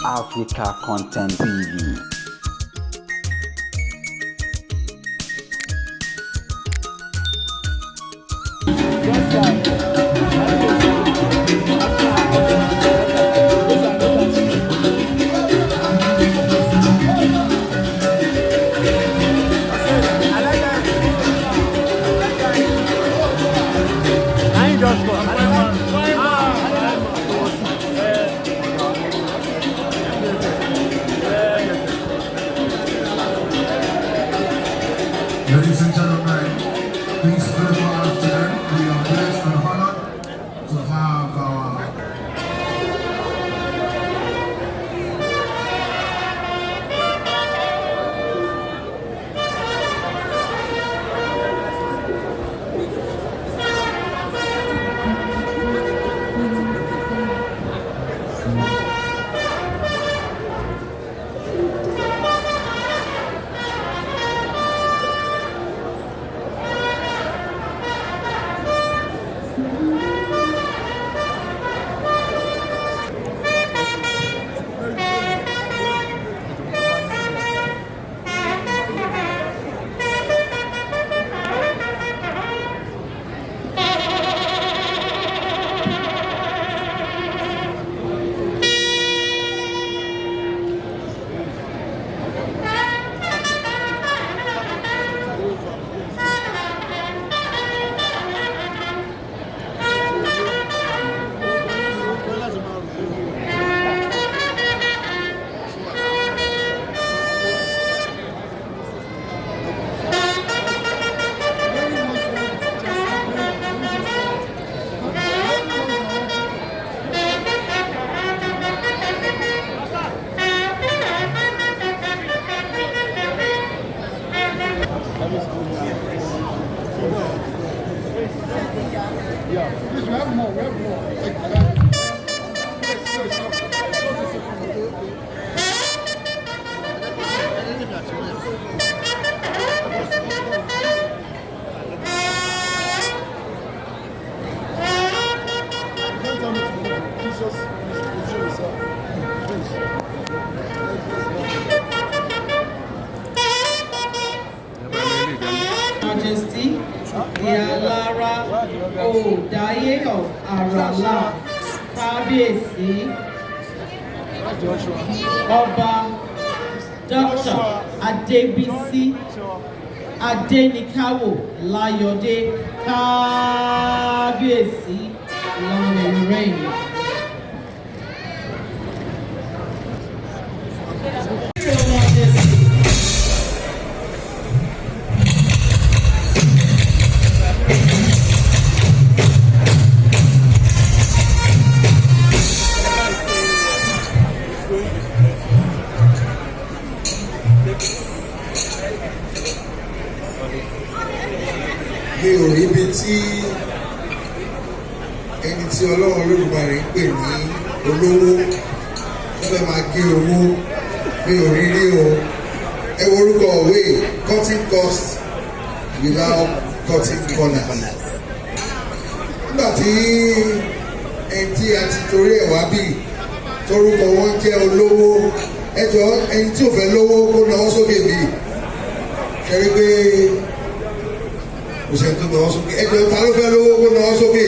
Africa Content TV. Ladies and gentlemen, please welcome us today. We are blessed and honored to have our Majesty, the Alara Adeyeye of Arala, Kábíyèsí, Ọba Dr. Adebisi Adenikawo Layode, Kábíyèsí, long and reign. mi ò rí ibi tí ẹni tí Ọlọ́run Olódùmarè ń pè ní olówó tó fẹ́ máa gé owó mi ò rí rí o. Ẹ wo orúkọ òwe cutting cost without cutting corners. Nígbà tí ẹni tí a ti torí ẹ̀ wá bì torúkọ wọn jẹ́ olówó, ẹ jọ ẹni tí ò fẹ́ lówó kó náwó sókè bì kẹrí pé kò sẹ́ni tó náwó sókè. Ẹ jọ ta ló fẹ́ lówó kó náwó sókè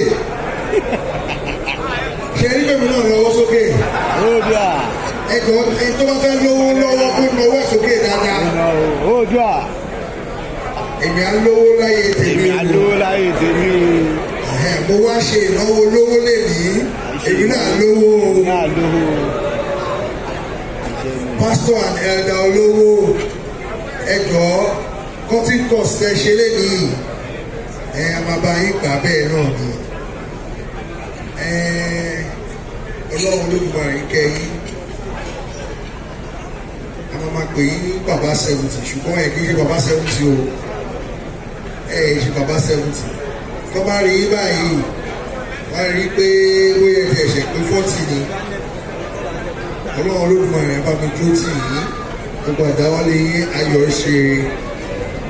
kẹrí pé mi náà náwó sókè. Ẹ jọ ẹni tó bá fẹ́ lówó lọ́wọ́ kó náwó sókè dáadáa. Èmi á lówó láyé tèmi. Mo wá ṣe ìnáwó lówó lèmi, èmi náà lówó. Pastor and elder olówó, ẹ jọ̀ọ́ cutting cost ẹ ṣe lénìí, a máa bá yín gbà bẹ́ẹ̀ náà ni. Ọlọ́run Olódùmarè kẹ́yìn, a máa pè yín ní bàbá 70, ṣùgbọ́n ẹ kì í ṣe bàbá 70 o, ẹ ṣe bàbá 70. Kọ́ bá rí báyìí wá rí pé bóyá ẹ ti ẹ̀ṣẹ̀ pé 40 ni. Ọlọ́run Olódùmarè bá mi dúró tì yín, gbogbo àdáwọ́lé yín ayọ̀ ṣe.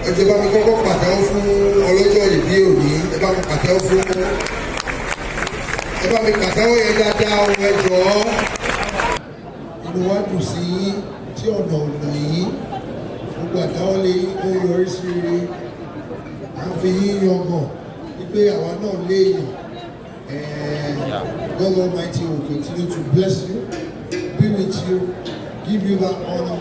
Ẹ jẹ́ bá mi kọ́kọ́ pàtẹ́wọ́ fún ọlọ́jọ́ ìbí òní, ẹ bá mi pàtẹ́wọ́ fún ẹ bá mi pàtẹ́wọ́ yẹn dáadáa ohun ẹ jọ̀ọ́. Inú wa dùn sí yín tí ọ̀nà yín gbogbo àdáwọ́lé yín ó yọrí sí rere à ń fi yín yangàn wípé àwa náà léèyàn God Almighty will continue to bless you, be with you, give you that honor,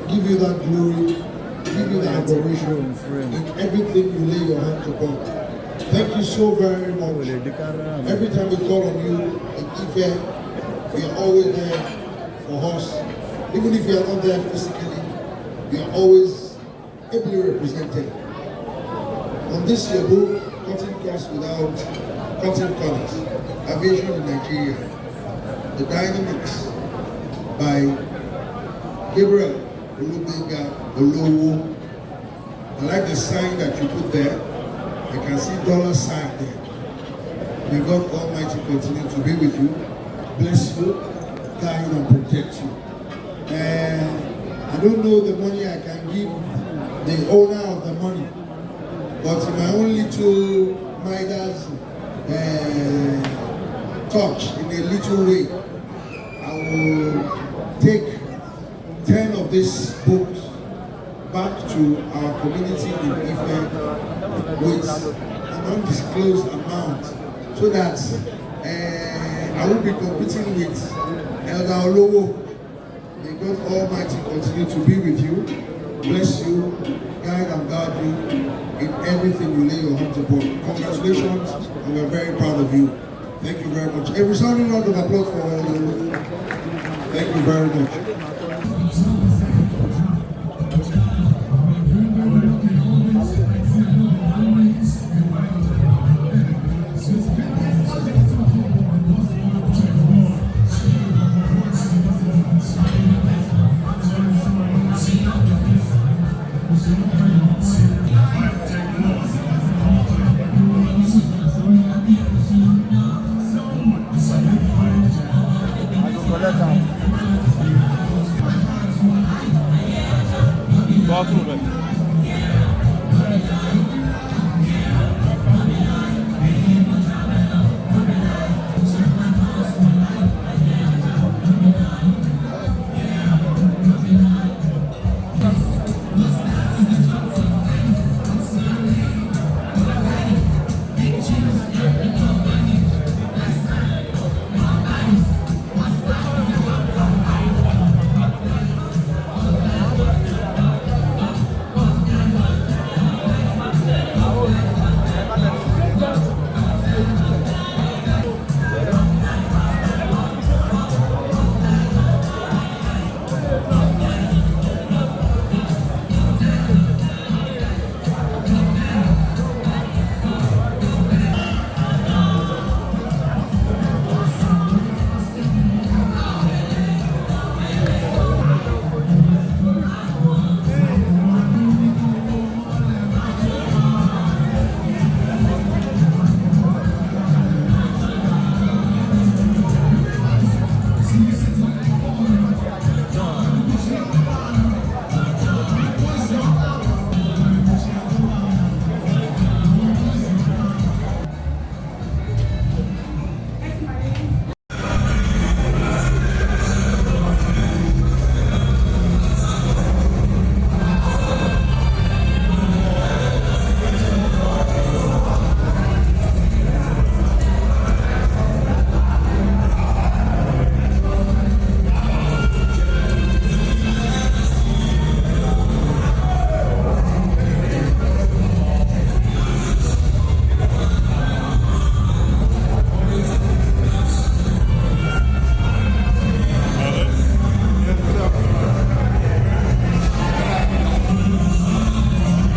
give you that glory, give you that adoration in everything you lay your hands upon. Thank you so very much. Every time we call on you in Ife, you're always there for us. Even if you're not there physically, you're always ably represented. On this your book, Cutting Costs Without Cutting Corners, Aviation in Nigeria, The Dynamics by Gabriel Olubenga Olowo. I like the sign that you put there. I can see $sign there. May God Almighty continue to be with you, bless you, guide and protect you. I don't know the money I can give the owner of the money, but in my own little Midas touch, in a little way, I will take 10 of these books back to our community in Ife with an undisclosed amount, so that I will be competing with Elder Olowo. May God Almighty continue to be with you, bless you, guide and guard you in everything you lay your hands upon. Congratulations, and we're very proud of you. Thank you very much. A resounding round of applause for Elder Olowo. Thank you very much. Bathroom.